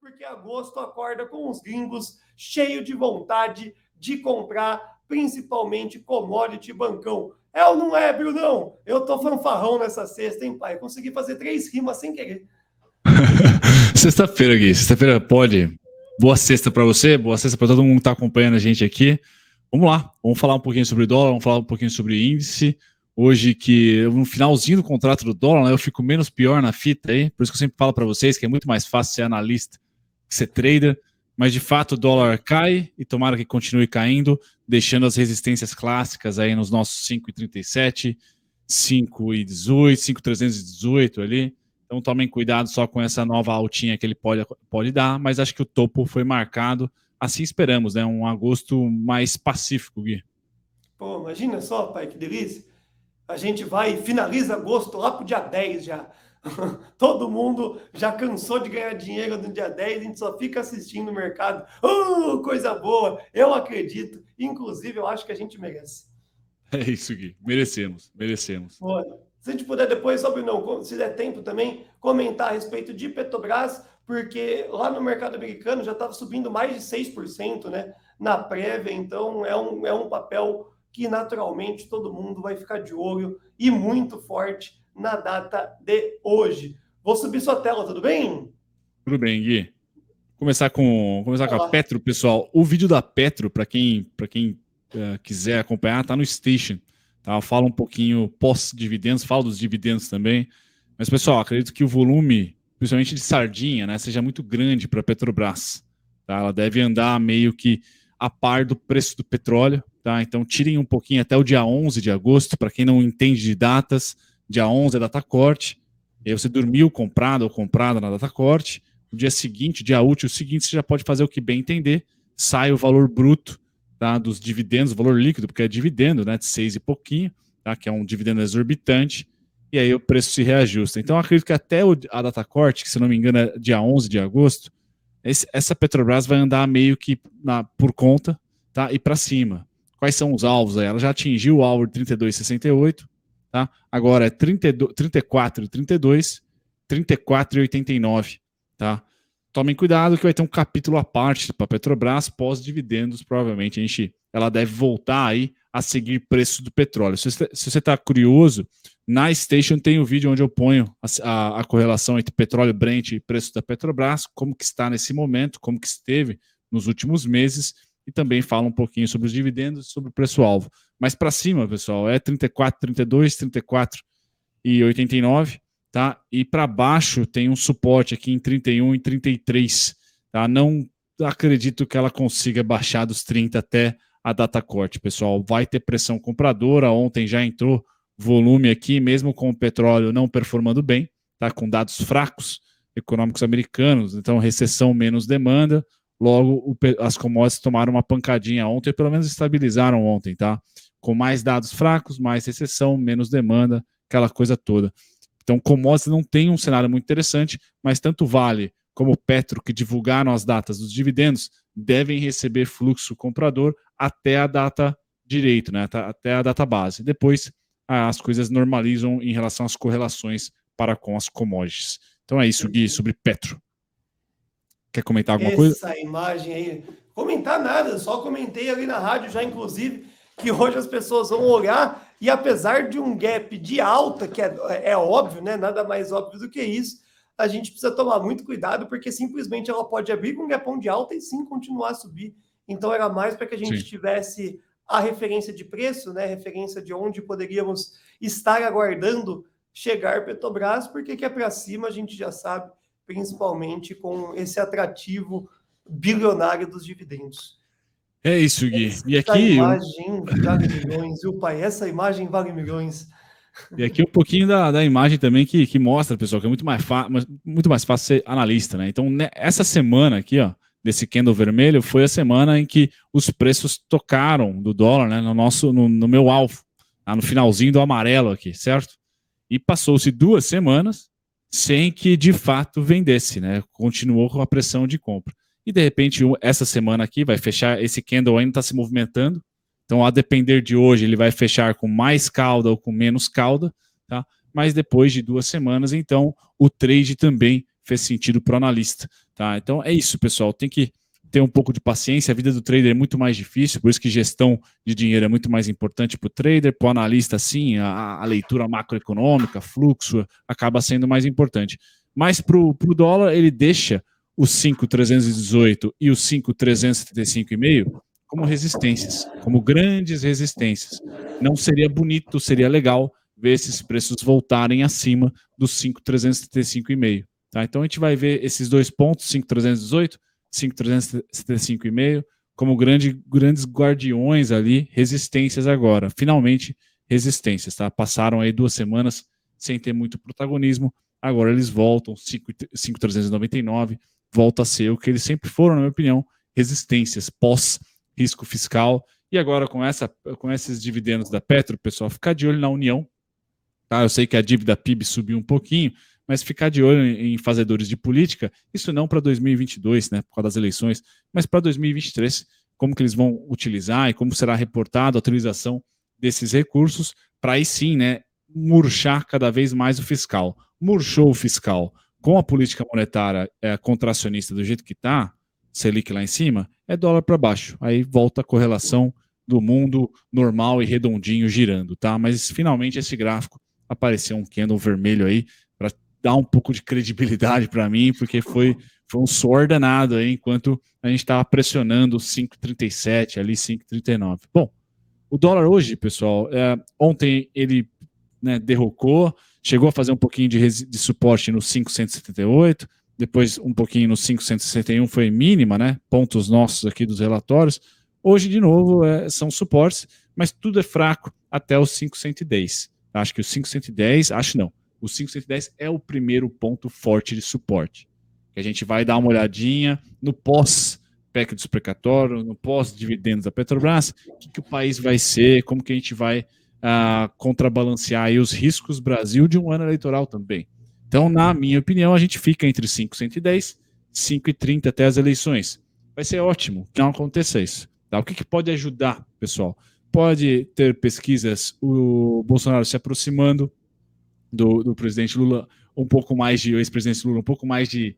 porque agosto acorda com os gringos cheio de vontade de comprar, principalmente commodity bancão. É ou não é, Brunão? Eu tô fanfarrão nessa sexta, hein, pai? Consegui fazer 3 rimas sem querer. Sexta-feira, Gui. Sexta-feira pode. Boa sexta para você, boa sexta para todo mundo que tá acompanhando a gente aqui. Vamos lá, vamos falar um pouquinho sobre dólar, vamos falar um pouquinho sobre índice. Hoje que no finalzinho do contrato do dólar, né, eu fico menos pior na fita aí, por isso que eu sempre falo para vocês que é muito mais fácil ser analista que ser trader, mas de fato o dólar cai e tomara que continue caindo, deixando as resistências clássicas aí nos nossos 5,37, 5,18, 5,318 ali. Então tomem cuidado só com essa nova altinha que ele pode dar, mas acho que o topo foi marcado. Assim esperamos, né? Um agosto mais pacífico, Gui. Pô, imagina só, pai, que delícia. A gente vai e finaliza agosto lá pro dia 10 já. Todo mundo já cansou de ganhar dinheiro no dia 10, a gente só fica assistindo o mercado. Coisa boa, eu acredito. Inclusive, eu acho que a gente merece. É isso, Gui. Merecemos. Boa. Se a gente puder depois, só não, se der tempo também, comentar a respeito de Petrobras, porque lá no mercado americano já estava subindo mais de 6%, né, na prévia, então é um papel que naturalmente todo mundo vai ficar de olho e muito forte na data de hoje. Vou subir sua tela, tudo bem? Tudo bem, Gui. Começar com a Petro, pessoal. O vídeo da Petro, para quem quiser acompanhar, tá no Station. Tá? Fala um pouquinho pós-dividendos, fala dos dividendos também. Mas, pessoal, acredito que o volume, principalmente de sardinha, né, seja muito grande para a Petrobras. Tá? Ela deve andar meio que a par do preço do petróleo. Tá? Então, tirem um pouquinho até o dia 11 de agosto, para quem não entende de datas. Dia 11 é data corte. E aí você dormiu comprado ou comprada na data corte. No dia seguinte, dia útil seguinte, você já pode fazer o que bem entender. Sai o valor bruto, tá, dos dividendos, o valor líquido, porque é dividendo, né, de 6 e pouquinho, tá, que é um dividendo exorbitante, e aí o preço se reajusta. Então, eu acredito que até a data corte, que se não me engano é dia 11 de agosto, essa Petrobras vai andar meio que por conta, tá, e para cima. Quais são os alvos aí? Ela já atingiu o alvo de 32,68, tá? Agora é 34,32, 34,89, tá? Tomem cuidado que vai ter um capítulo à parte para a Petrobras pós-dividendos, provavelmente ela deve voltar aí a seguir preço do petróleo. Se você está curioso, na Station tem um vídeo onde eu ponho a correlação entre petróleo Brent e preço da Petrobras, como que está nesse momento, como que esteve nos últimos meses, e também fala um pouquinho sobre os dividendos e sobre o preço-alvo. Mas para cima, pessoal, é 34,32, 34,89, tá? E para baixo tem um suporte aqui em 31 e 33, tá? Não acredito que ela consiga baixar dos 30 até a data corte, pessoal. Vai ter pressão compradora, ontem já entrou volume aqui, mesmo com o petróleo não performando bem, tá? Com dados fracos econômicos americanos, então recessão menos demanda, logo as commodities tomaram uma pancadinha ontem, pelo menos estabilizaram ontem, tá? Com mais dados fracos, mais recessão, menos demanda, aquela coisa toda. Então, commodities não tem um cenário muito interessante, mas tanto Vale como Petro, que divulgaram as datas dos dividendos, devem receber fluxo comprador até a data direito, né? Até a data base. Depois, as coisas normalizam em relação às correlações para com as commodities. Então é isso, Gui, sobre Petro. Quer comentar alguma coisa? Essa imagem aí, comentar nada, só comentei ali na rádio já, inclusive, que hoje as pessoas vão olhar e apesar de um gap de alta, que é óbvio, né? Nada mais óbvio do que isso, a gente precisa tomar muito cuidado, porque simplesmente ela pode abrir com um gapão de alta e sim continuar a subir. Então era mais para que a gente tivesse a referência de preço, né? Referência de onde poderíamos estar aguardando chegar Petrobras, porque que é para cima a gente já sabe, principalmente com esse atrativo bilionário dos dividendos. É isso, Gui. E aqui, imagem vale milhões, viu, pai? Essa imagem vale milhões. E aqui um pouquinho da imagem também que mostra, pessoal, que é muito mais fácil ser analista, né? Então, essa semana aqui, ó, desse candle vermelho, foi a semana em que os preços tocaram do dólar, né? No meu alvo, no finalzinho do amarelo aqui, certo? E passou-se 2 semanas sem que de fato vendesse, né? Continuou com a pressão de compra. E de repente, essa semana aqui vai fechar, esse candle ainda está se movimentando. Então, a depender de hoje, ele vai fechar com mais cauda ou com menos cauda, tá? Mas depois de 2 semanas, então, o trade também fez sentido para o analista, tá? Então é isso, pessoal, tem que ter um pouco de paciência, a vida do trader é muito mais difícil, por isso que gestão de dinheiro é muito mais importante para o trader, para o analista, sim, a leitura macroeconômica, fluxo, acaba sendo mais importante. Mas para o dólar, ele deixa os 5.318 e os 5.375,5 como resistências, como grandes resistências. Não seria bonito, seria legal ver esses preços voltarem acima dos 5.375,5. Tá? Então a gente vai ver esses dois pontos, 5.318, 5.375,5, como grandes guardiões ali, resistências agora. Finalmente, resistências. Tá? Passaram aí 2 semanas sem ter muito protagonismo. Agora eles voltam, 5.399, volta a ser o que eles sempre foram, na minha opinião, resistências pós-risco fiscal. E agora com esses dividendos da Petro, pessoal, ficar de olho na União. Tá? Eu sei que a dívida PIB subiu um pouquinho, mas ficar de olho em fazedores de política, isso não para 2022, né, por causa das eleições, mas para 2023, como que eles vão utilizar e como será reportada a utilização desses recursos, para aí sim, né, murchar cada vez mais o fiscal. Murchou o fiscal com a política monetária contracionista do jeito que está, Selic lá em cima, é dólar para baixo. Aí volta a correlação do mundo normal e redondinho girando, tá? Mas finalmente esse gráfico apareceu um candle vermelho aí, para dar um pouco de credibilidade para mim, porque foi um suor danado aí, enquanto a gente estava pressionando 5,37 ali, 5,39. Bom, o dólar hoje, pessoal, ontem ele, né, derrocou, chegou a fazer um pouquinho de suporte no 5,178, depois um pouquinho no 5,161, foi mínima, né? Pontos nossos aqui dos relatórios. Hoje, de novo, são suportes, mas tudo é fraco até os 5,110. Acho que o 5,110, acho não. O 5,110 é o primeiro ponto forte de suporte. Que a gente vai dar uma olhadinha no pós-PEC dos precatórios, no pós-dividendos da Petrobras, o que o país vai ser, como que a gente vai contrabalancear aí os riscos Brasil de um ano eleitoral também. Então, na minha opinião, a gente fica entre 5,110 e 5,30 até as eleições. Vai ser ótimo que não aconteça isso. Tá? O que pode ajudar, pessoal? Pode ter pesquisas, o Bolsonaro se aproximando do presidente Lula, um pouco mais de, o ex-presidente Lula, um pouco mais de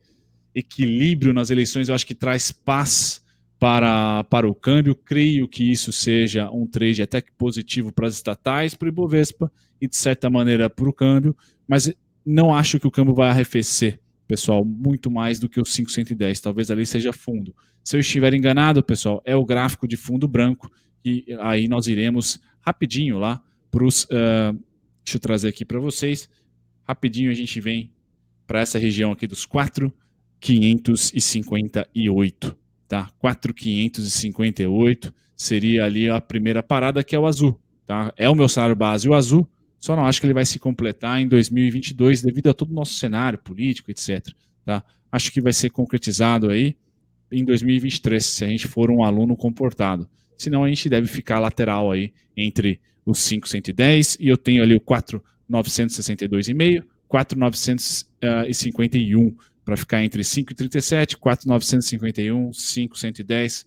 equilíbrio nas eleições, eu acho que traz paz para o câmbio. Creio que isso seja um trade até que positivo para as estatais, para o Ibovespa e, de certa maneira, para o câmbio, mas não acho que o câmbio vai arrefecer, pessoal, muito mais do que o 5,110, talvez ali seja fundo. Se eu estiver enganado, pessoal, é o gráfico de fundo branco, e aí nós iremos rapidinho lá para os... deixa eu trazer aqui para vocês. Rapidinho a gente vem para essa região aqui dos 4.558, tá? 4.558 seria ali a primeira parada, que é o azul, tá? É o meu salário base, o azul, só não acho que ele vai se completar em 2022 devido a todo o nosso cenário político, etc. Tá? Acho que vai ser concretizado aí em 2023, se a gente for um aluno comportado. Senão a gente deve ficar lateral aí entre os 5,110 e eu tenho ali o 4.962,5, 4.951 para ficar entre 5,37, 4.951, 5,110,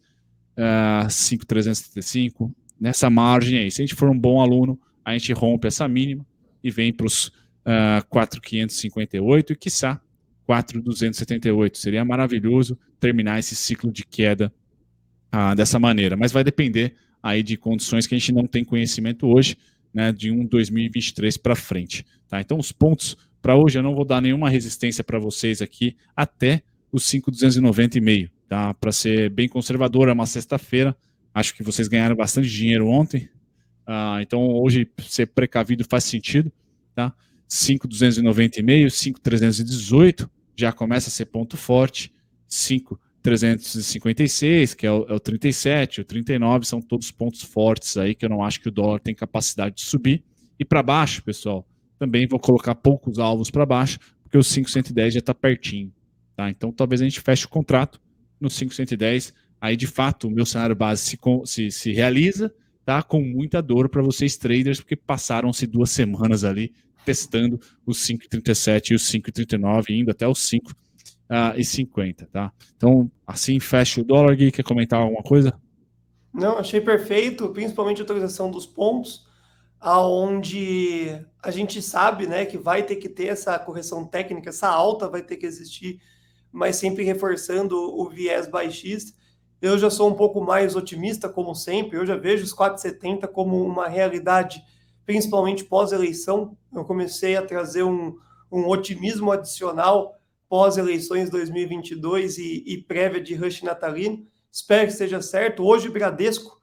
5,375, nessa margem aí. Se a gente for um bom aluno, a gente rompe essa mínima e vem para os 4.558 e, quiçá, 4.278. Seria maravilhoso terminar esse ciclo de queda dessa maneira, mas vai depender aí de condições que a gente não tem conhecimento hoje, né, de 2023 para frente. Tá? Então, os pontos para hoje, eu não vou dar nenhuma resistência para vocês aqui até os 5.290,5. Tá? Para ser bem conservador, é uma sexta-feira. Acho que vocês ganharam bastante dinheiro ontem. Então, hoje, ser precavido faz sentido. Tá? 5.290,5, 5.318, já começa a ser ponto forte. 5.356, que é o 37, o 39, são todos pontos fortes aí, que eu não acho que o dólar tem capacidade de subir. E para baixo, pessoal, também vou colocar poucos alvos para baixo, porque o 5,110 já está pertinho. Tá? Então, talvez a gente feche o contrato no 5,110. Aí, de fato, o meu cenário base se realiza, tá? Com muita dor para vocês traders, porque passaram-se 2 semanas ali testando os 5,37 e os 5,39, indo até os 5,50. Tá? Então, assim fecha o dólar. Gui, quer comentar alguma coisa? Não, achei perfeito, principalmente a utilização dos pontos. aonde a gente sabe, né, que vai ter que ter essa correção técnica, essa alta vai ter que existir, mas sempre reforçando o viés baixista. Eu já sou um pouco mais otimista, como sempre, eu já vejo os 4,70 como uma realidade, principalmente pós-eleição. Eu comecei a trazer um otimismo adicional pós-eleições 2022 e prévia de rush natalino. Espero que seja certo. Hoje, Bradesco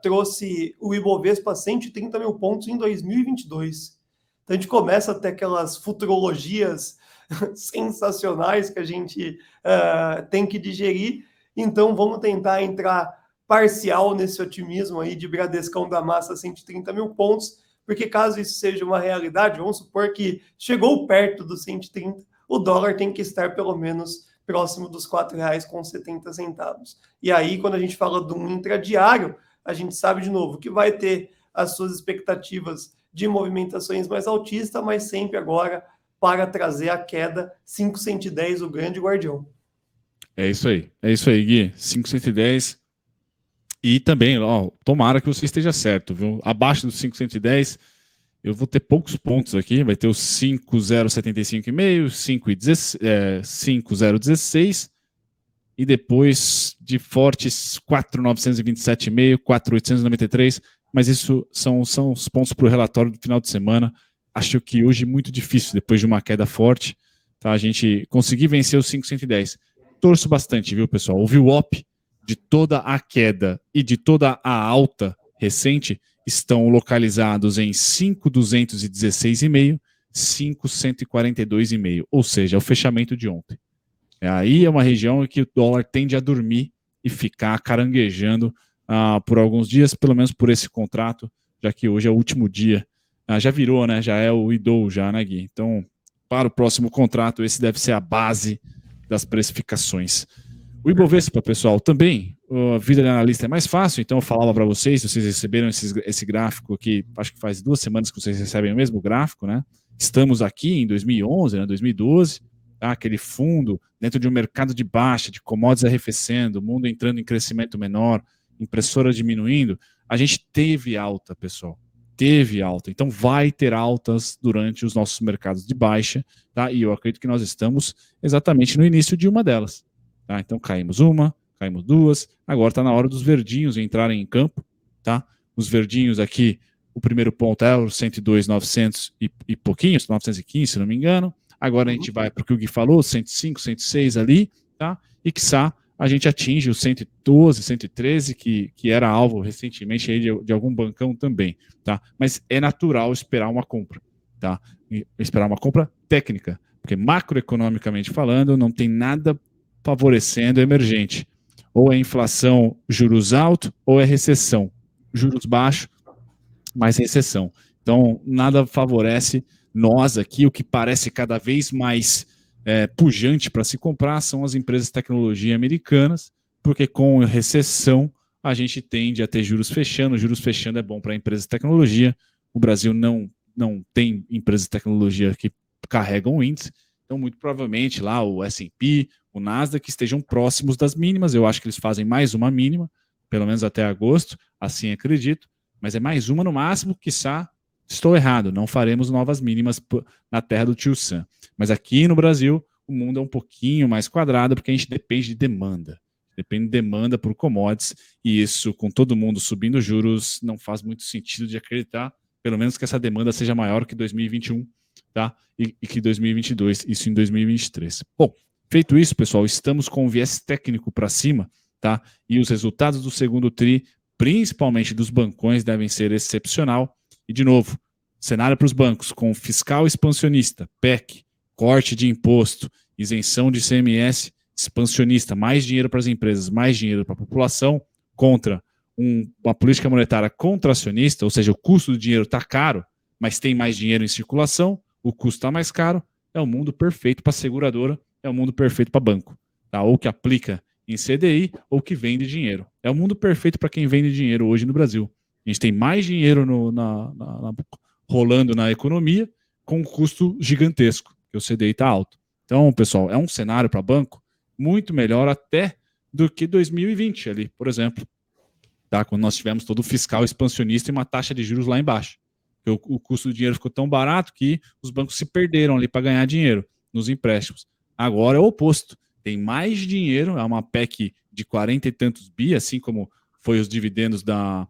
trouxe o Ibovespa a 130 mil pontos em 2022. Então, a gente começa a ter aquelas futurologias sensacionais que a gente tem que digerir. Então, vamos tentar entrar parcial nesse otimismo aí de Bradescão da massa 130 mil pontos, porque caso isso seja uma realidade, vamos supor que chegou perto dos 130, o dólar tem que estar pelo menos próximo dos R$ 4,70. E aí, quando a gente fala de um intradiário, a gente sabe de novo que vai ter as suas expectativas de movimentações mais altistas, mas sempre agora para trazer a queda 510, o grande guardião. É isso aí, Gui. 510. E também, ó, tomara que você esteja certo, viu? Abaixo dos 510, eu vou ter poucos pontos aqui. Vai ter os 5,075,5, 5,016 e depois de fortes 4,927,5, 4,893. Mas isso são os pontos para o relatório do final de semana. Acho que hoje é muito difícil, depois de uma queda forte, tá, a gente conseguir vencer os 510. Torço bastante, viu, pessoal? O VWAP de toda a queda e de toda a alta recente estão localizados em 5,216,5, 5,142,5, ou seja, o fechamento de ontem. Aí é uma região em que o dólar tende a dormir e ficar caranguejando por alguns dias, pelo menos por esse contrato, já que hoje é o último dia. Já virou, né? Já é o IDOU, já, né, Gui? Então, para o próximo contrato, esse deve ser a base das precificações. O Ibovespa, pessoal, também, a vida de analista é mais fácil, então eu falava para vocês, vocês receberam esse gráfico aqui, acho que faz 2 semanas que vocês recebem o mesmo gráfico, né? Estamos aqui em 2011, né, 2012, tá? Aquele fundo dentro de um mercado de baixa, de commodities arrefecendo, o mundo entrando em crescimento menor, impressora diminuindo, a gente teve alta, pessoal. Teve alta, então vai ter altas durante os nossos mercados de baixa, tá? E eu acredito que nós estamos exatamente no início de uma delas, tá? Então caímos uma, caímos duas, agora está na hora dos verdinhos entrarem em campo, tá? Os verdinhos aqui, o primeiro ponto é o 102,900 e pouquinhos, 915, se não me engano. Agora a gente vai para o que o Gui falou, 105, 106 ali, tá? E quiçá a gente atinge o 112, 113, que era alvo recentemente aí de algum bancão também, tá? Mas é natural esperar uma compra, tá? E esperar uma compra técnica, porque macroeconomicamente falando, não tem nada favorecendo o emergente. Ou é inflação, juros altos, ou é recessão. Juros baixos, mais recessão. Então, nada favorece nós aqui, o que parece cada vez mais pujante para se comprar são as empresas de tecnologia americanas, porque com recessão a gente tende a ter juros fechando é bom para empresas de tecnologia, o Brasil não tem empresas de tecnologia que carregam o índice, então muito provavelmente lá o S&P, o Nasdaq estejam próximos das mínimas, eu acho que eles fazem mais uma mínima, pelo menos até agosto, assim acredito, mas é mais uma no máximo, quiçá estou errado, não faremos novas mínimas na terra do tio Sam. Mas aqui no Brasil, o mundo é um pouquinho mais quadrado, porque a gente depende de demanda. Depende de demanda por commodities, e isso, com todo mundo subindo juros, não faz muito sentido de acreditar, pelo menos que essa demanda seja maior que 2021, tá? E que 2022, isso em 2023. Bom, feito isso, pessoal, estamos com um viés técnico para cima, tá? E os resultados do segundo TRI, principalmente dos bancões, devem ser excepcional. E, de novo, cenário para os bancos com fiscal expansionista, PEC, corte de imposto, isenção de ICMS expansionista, mais dinheiro para as empresas, mais dinheiro para a população, contra uma política monetária contracionista, ou seja, o custo do dinheiro está caro, mas tem mais dinheiro em circulação, o custo está mais caro, é o mundo perfeito para a seguradora, é o mundo perfeito para banco, tá? Ou que aplica em CDI ou que vende dinheiro. É o mundo perfeito para quem vende dinheiro hoje no Brasil. A gente tem mais dinheiro rolando na economia com um custo gigantesco, que o CDI está alto. Então, pessoal, é um cenário para banco muito melhor até do que 2020 ali, por exemplo. tá? Quando nós tivemos todo o fiscal expansionista e uma taxa de juros lá embaixo. O custo do dinheiro ficou tão barato que os bancos se perderam ali para ganhar dinheiro nos empréstimos. Agora é o oposto. Tem mais dinheiro, é uma PEC de 40 e tantos bi, assim como foi os dividendos da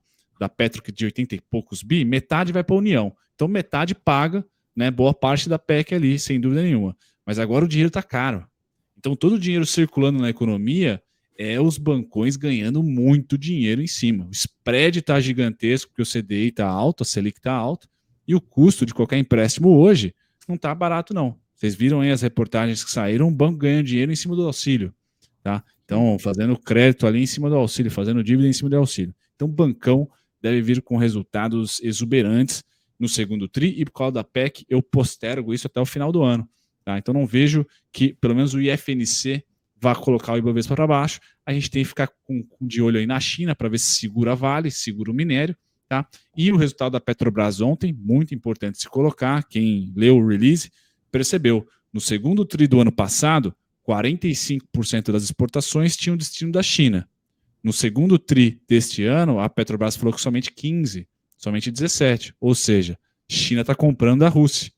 Petro, que de 80 e poucos bi, metade vai para a União. Então metade paga, né, boa parte da PEC ali, sem dúvida nenhuma. Mas agora o dinheiro está caro. Então todo o dinheiro circulando na economia é os bancões ganhando muito dinheiro em cima. O spread está gigantesco, porque o CDI está alto, a Selic está alta, e o custo de qualquer empréstimo hoje não está barato, não. Vocês viram aí as reportagens que saíram, o banco ganhando dinheiro em cima do auxílio. Tá? Então, fazendo crédito ali em cima do auxílio, fazendo dívida em cima do auxílio. Então, o bancão deve vir com resultados exuberantes no segundo tri, e por causa da PEC, eu postergo isso até o final do ano. Tá? Então, não vejo que, pelo menos, o IFNC vá colocar o Ibovespa para baixo. A gente tem que ficar de olho aí na China para ver se segura a Vale, segura o minério. Tá? E o resultado da Petrobras ontem, muito importante se colocar, quem leu o release, percebeu, no segundo tri do ano passado, 45% das exportações tinham destino da China. No segundo tri deste ano, a Petrobras falou que somente 15%, somente 17%. Ou seja, China está comprando da Rússia.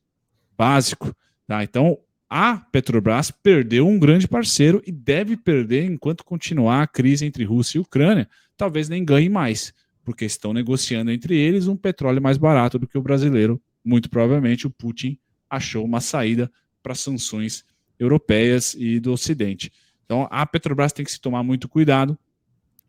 Básico. Tá? Então, a Petrobras perdeu um grande parceiro e deve perder enquanto continuar a crise entre Rússia e Ucrânia. Talvez nem ganhe mais, porque estão negociando entre eles um petróleo mais barato do que o brasileiro. Muito provavelmente o Putin achou uma saída para sanções europeias e do Ocidente. Então, a Petrobras tem que se tomar muito cuidado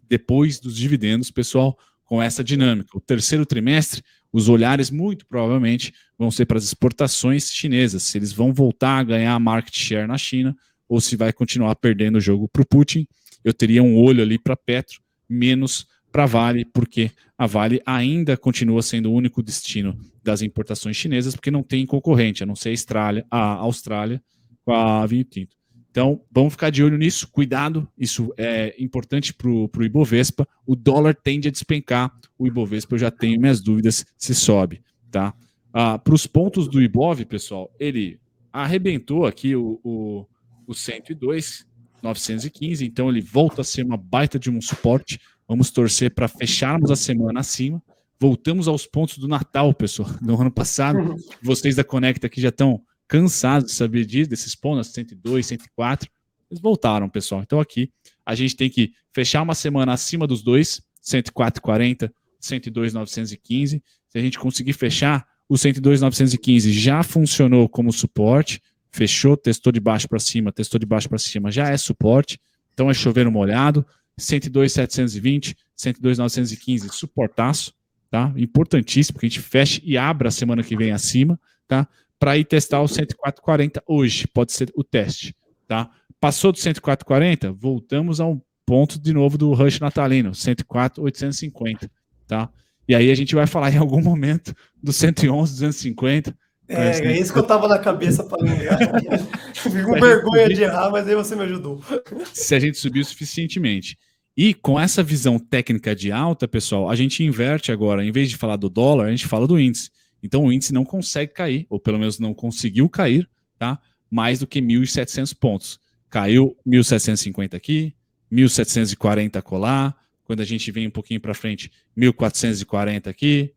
depois dos dividendos, pessoal, com essa dinâmica. O terceiro trimestre, os olhares muito provavelmente vão ser para as exportações chinesas, se eles vão voltar a ganhar market share na China ou se vai continuar perdendo o jogo para o Putin. Eu teria um olho ali para Petro, menos para a Vale, porque a Vale ainda continua sendo o único destino das importações chinesas, porque não tem concorrente, a não ser a Austrália com a vinho tinto. Então, vamos ficar de olho nisso, cuidado, isso é importante para o Ibovespa. O dólar tende a despencar, o Ibovespa eu já tenho minhas dúvidas se sobe. Tá? Para os pontos do Ibov, pessoal, ele arrebentou aqui o 102,915, então ele volta a ser uma baita de um suporte. Vamos torcer para fecharmos a semana acima. Voltamos aos pontos do Natal, pessoal, do ano passado. Vocês da Conecta aqui já estão cansados de saber disso, desses pontos, 102, 104. Eles voltaram, pessoal. Então aqui a gente tem que fechar uma semana acima dos dois, 104,40, 102,915. Se a gente conseguir fechar, o 102,915 já funcionou como suporte, fechou, testou de baixo para cima, já é suporte. Então é chover no molhado. 102,720, 102,915, suportaço, tá? Importantíssimo que a gente feche e abra a semana que vem acima, tá? Para ir testar o 104,40 hoje, pode ser o teste, tá? Passou do 104,40, voltamos a um ponto de novo do rush natalino, 104,850, tá? E aí a gente vai falar em algum momento do 111,250. É isso que eu tava na cabeça para lembrar. Fico com vergonha de errar, mas aí você me ajudou. Se a gente subir suficientemente. E com essa visão técnica de alta, pessoal, a gente inverte agora. Em vez de falar do dólar, a gente fala do índice. Então o índice não consegue cair, ou pelo menos não conseguiu cair, tá? Mais do que 1.700 pontos. Caiu 1.750 aqui, 1.740 colar. Quando a gente vem um pouquinho para frente, 1.440 aqui,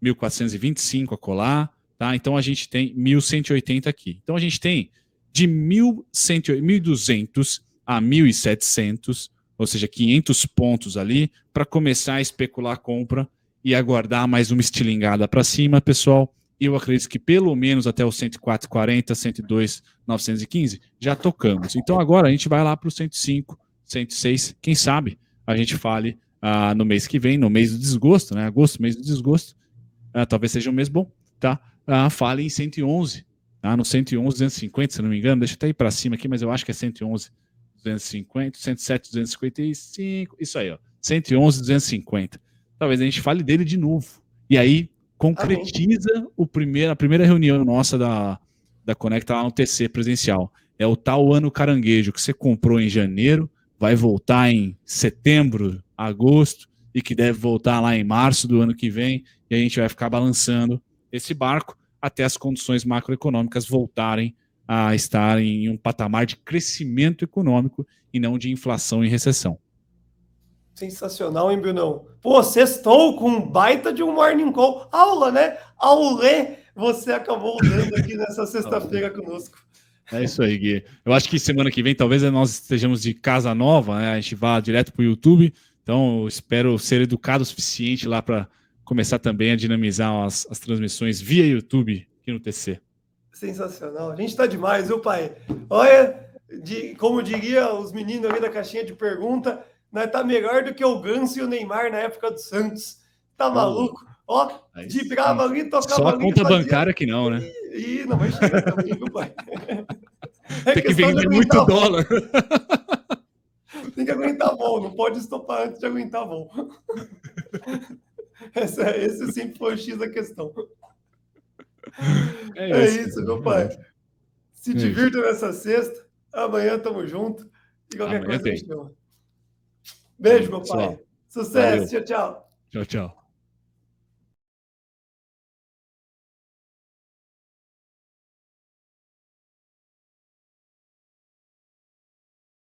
1.425 a colar. Tá? Então a gente tem 1.180 aqui. Então a gente tem de 1.200 a 1.700, ou seja, 500 pontos ali, para começar a especular a compra e aguardar mais uma estilingada para cima, pessoal. Eu acredito que pelo menos até o 104,40, 102,915 já tocamos. Então agora a gente vai lá para o 105, 106. Quem sabe a gente fale no mês que vem, no mês do desgosto, né? Agosto, mês do desgosto. Talvez seja um mês bom, tá? Fale em 111, tá? No 111, 250, se não me engano. Deixa eu até ir para cima aqui, mas eu acho que é 111, 250, 107, 255, isso aí, ó. 111, 250. Talvez a gente fale dele de novo. E aí concretiza a primeira reunião nossa da Conecta lá no TC presencial. É o tal ano caranguejo que você comprou em janeiro, vai voltar em setembro, agosto, e que deve voltar lá em março do ano que vem, e a gente vai ficar balançando esse barco até as condições macroeconômicas voltarem a estar em um patamar de crescimento econômico e não de inflação e recessão. Sensacional, hein, Brunão? Pô, sextou com um baita de um morning call. Aula, né? Aulê, você acabou dando aqui nessa sexta-feira conosco. É isso aí, Gui. Eu acho que semana que vem talvez nós estejamos de casa nova, né? A gente vá direto para o YouTube. Então, eu espero ser educado o suficiente lá para começar também a dinamizar as transmissões via YouTube aqui no TC. Sensacional. A gente está demais, viu, pai? Olha, como diria os meninos ali da caixinha de pergunta, nós tá melhor do que o Ganso e o Neymar na época do Santos. Tá maluco? Ó, de brava ali, tocava só ali. Só a conta bancária que não, né? Ih, não vai chegar também, viu, pai? Tem que vender muito dólar. Tem que aguentar voo, não pode estopar antes de aguentar voo. Esse sempre foi o X da questão. É isso, meu pai. Se divirta nessa sexta. Amanhã tamo junto. E qualquer coisa a gente chama. Beijo, meu pai. Sucesso. Valeu. Tchau, tchau. Tchau, tchau.